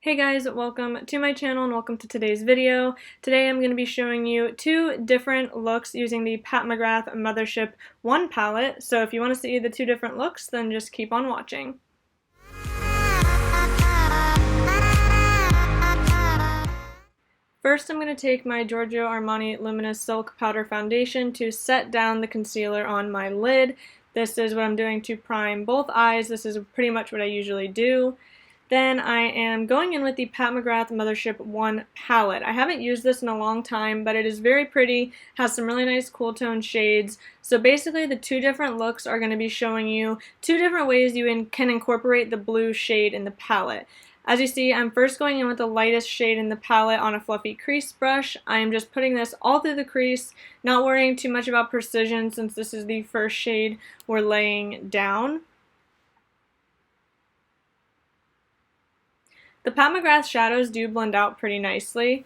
Hey guys, welcome to my channel and welcome to today's video. Today I'm going to be showing you two different looks using the Mcgrath Mothership 1 palette. So if you want to see the two different looks, then just keep on watching. First, I'm going to take my Giorgio Armani Luminous Silk Powder Foundation to set down the concealer on my lid. This is what I'm doing to prime both eyes. This is pretty much what I usually do. Then I am going in with the Mcgrath Mothership 1 palette. I haven't used this in a long time, but it is very pretty, has some really nice cool tone shades. So basically the two different looks are going to be showing you two different ways you can incorporate the blue shade in the palette. As you see, I'm first going in with the lightest shade in the palette on a fluffy crease brush. I am just putting this all through the crease, not worrying too much about precision since this is the first shade we're laying down. The Mcgrath shadows do blend out pretty nicely.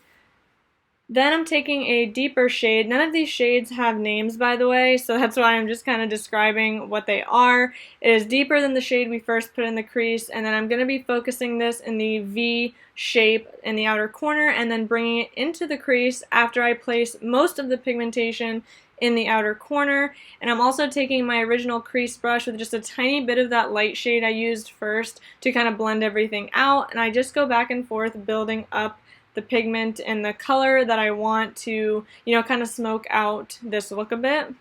Then I'm taking a deeper shade. None of these shades have names, by the way, so that's why I'm just kind of describing what they are. It is deeper than the shade we first put in the crease, and then I'm going to be focusing this in the V shape in the outer corner and then bringing it into the crease after I place most of the pigmentation in the outer corner. And I'm also taking my original crease brush with just a tiny bit of that light shade I used first to kind of blend everything out, and I just go back and forth building up the pigment and the color that I want to, kind of smoke out this look a bit.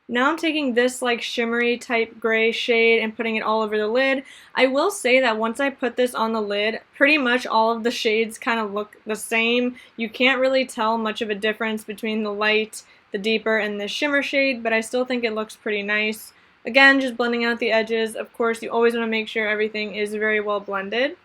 Now I'm taking this like shimmery type gray shade and putting it all over the lid. I will say that once I put this on the lid, pretty much all of the shades kind of look the same. You can't really tell much of a difference between the light, the deeper, and the shimmer shade, but I still think it looks pretty nice. Again, just blending out the edges. Of course, you always want to make sure everything is very well blended.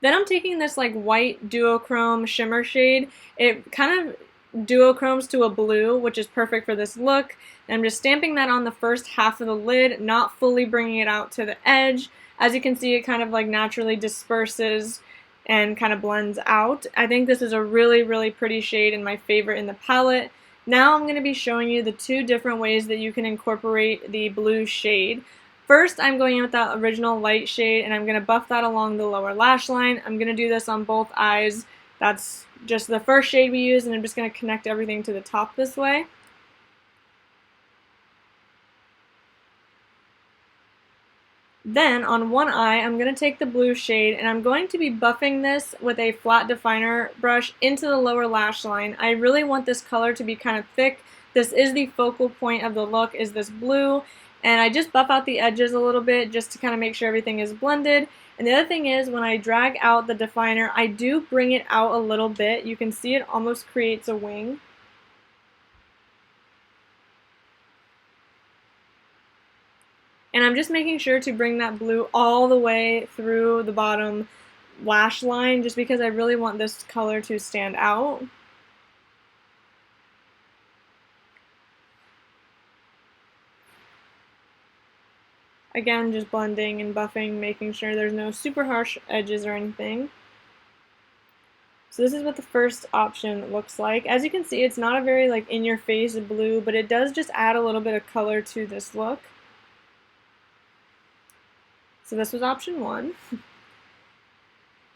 Then I'm taking this like white duochrome shimmer shade. It kind of duochromes to a blue, which is perfect for this look. And I'm just stamping that on the first half of the lid, not fully bringing it out to the edge. As you can see, it kind of like naturally disperses and kind of blends out. I think this is a really, really pretty shade and my favorite in the palette. Now I'm going to be showing you the two different ways that you can incorporate the blue shade. First, I'm going in with that original light shade and I'm going to buff that along the lower lash line. I'm going to do this on both eyes. That's just the first shade we use, and I'm just going to connect everything to the top this way. Then on one eye, I'm going to take the blue shade and I'm going to be buffing this with a flat definer brush into the lower lash line. I really want this color to be kind of thick. This is the focal point of the look, is this blue. And I just buff out the edges a little bit just to kind of make sure everything is blended. And the other thing is, when I drag out the definer, I do bring it out a little bit. You can see it almost creates a wing. And I'm just making sure to bring that blue all the way through the bottom lash line just because I really want this color to stand out. Again, just blending and buffing, making sure there's no super harsh edges or anything. So this is what the first option looks like. As you can see, it's not a very like in-your-face blue, but it does just add a little bit of color to this look. So this was option one.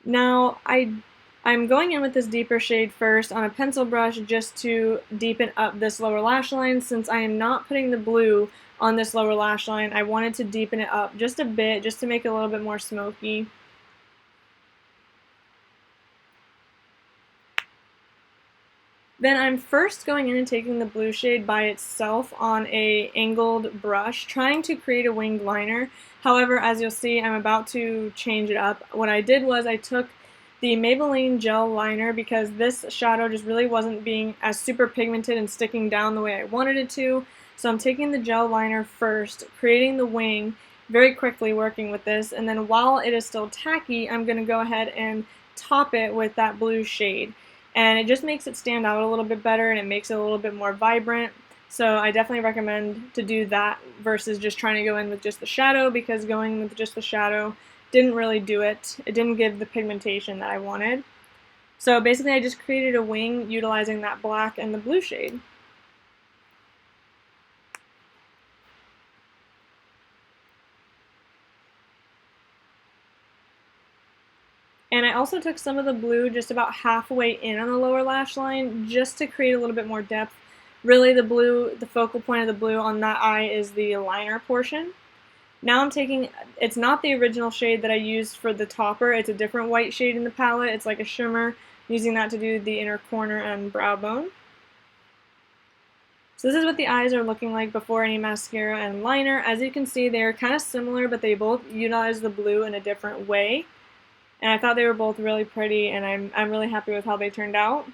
Now I'm going in with this deeper shade first on a pencil brush just to deepen up this lower lash line. Since I am not putting the blue on this lower lash line, I wanted to deepen it up just a bit, just to make it a little bit more smoky. Then I'm first going in and taking the blue shade by itself on a angled brush, trying to create a winged liner. However, as you'll see, I'm about to change it up. What I did was I took the Maybelline gel liner because this shadow just really wasn't being as super pigmented and sticking down the way I wanted it to. So I'm taking the gel liner first, creating the wing, very quickly working with this, and then while it is still tacky, I'm going to go ahead and top it with that blue shade. And it just makes it stand out a little bit better and it makes it a little bit more vibrant. So I definitely recommend to do that versus just trying to go in with just the shadow, because going with just the shadow didn't really do it. It didn't give the pigmentation that I wanted. So basically I just created a wing utilizing that black and the blue shade. And I also took some of the blue just about halfway in on the lower lash line just to create a little bit more depth. Really, the blue, the focal point of the blue on that eye is the liner portion. Now I'm taking, it's not the original shade that I used for the topper, it's a different white shade in the palette. It's like a shimmer, using that to do the inner corner and brow bone. So this is what the eyes are looking like before any mascara and liner. As you can see, they're kind of similar, but they both utilize the blue in a different way. And I thought they were both really pretty, and I'm really happy with how they turned out.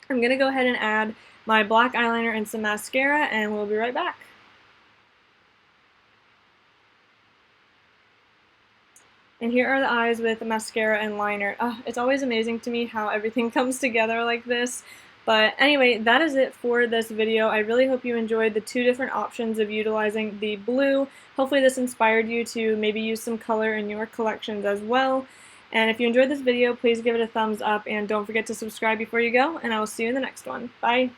I'm going to go ahead and add my black eyeliner and some mascara, and we'll be right back. And here are the eyes with the mascara and liner. It's always amazing to me how everything comes together like this. But anyway, that is it for this video. I really hope you enjoyed the two different options of utilizing the blue. Hopefully this inspired you to maybe use some color in your collections as well. And if you enjoyed this video, please give it a thumbs up and don't forget to subscribe before you go, and I will see you in the next one. Bye!